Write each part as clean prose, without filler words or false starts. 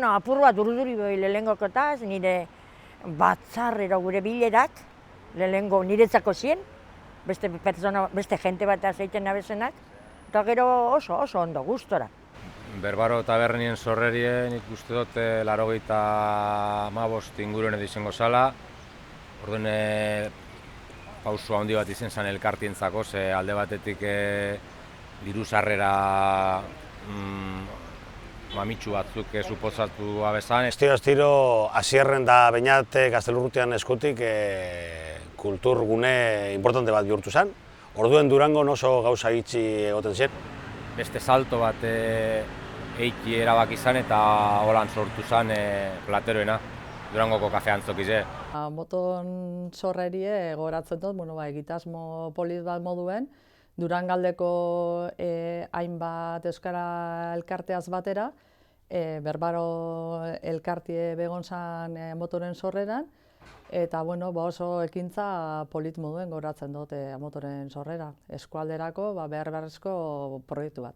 bueno, apur bat urduri bai lehengokotaz, nire batzarrero gure bilerak, lehengo niretzako zien, beste jente bat azeiten nabezenak, eta gero oso ondo, gustora. Berbaro tabernien sorrerien ikuste dut 85 inguruen izango zala. Orduan pauso handi bat izen zen elkartientzako, ze alde batetik diru sarrera mamitsu batzuk suposatu abezan. Estiro hasierren da Beñat Gaztelurrutian eskutik kulturgune importante bat bihurtu zen. Orduen Durangon oso gauza itxi egoten zen. Beste salto bat eiki erabaki zen eta holan sortu zen Plateroena, Durangoko kafe antzokize. Moton sorrerie gogoratzen dut, egitasmo polit bat moduen, Durangaldeko hainbat euskara elkarteaz batera, Berbaro elkartie begon zan motoren sorreran, eta oso ekintza polit moduen gogoratzen dut motoren sorrera. Eskualderako behar-beharrezko proiektu bat.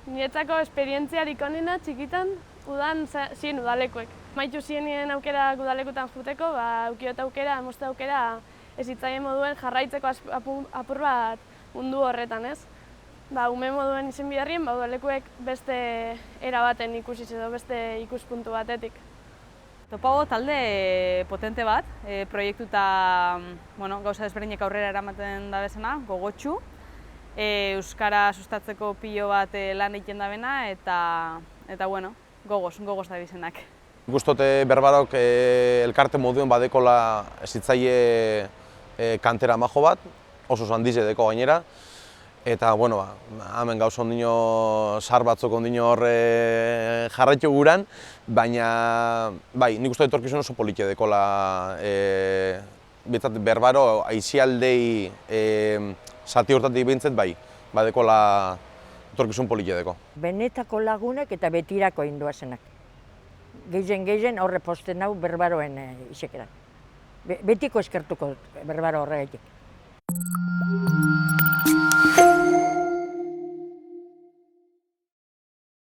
Niretzako esperientziarik onena txikitan udan ziren udalekuek. Maitu zienien aukerak udalekutan juteko, aukiot aukera, moste aukera ez hitzaien moduen jarraitzeko apur bat mundu horretan, ez? Ume moduen izen biharrien, udalekuek beste erabaten ikusiz edo beste ikuspuntu batetik. Topago talde potente bat, proiektu eta gauza desberdinek aurrera eramaten dabezena, gogotsu. Euskara sustatzeko pilo bat lan egiten dabena eta gogoz da bizenak. Gustote Berbarok elkarte moduen badekola zitzaile kantera majo bat, oso handize deko gainera. Eta, hemen gauz ondino, sar batzuk ondino horre jarraitu guran, baina, nik uste etorkizun oso politia dekola Berbaro aizialdei zati hortatik behintzet badekola etorkizun politia deko. Benetako lagunek eta betirako indoazenak. Gehien horre posten hau Berbaroen izekeran. Betiko eskertuko Berbaro horregatik.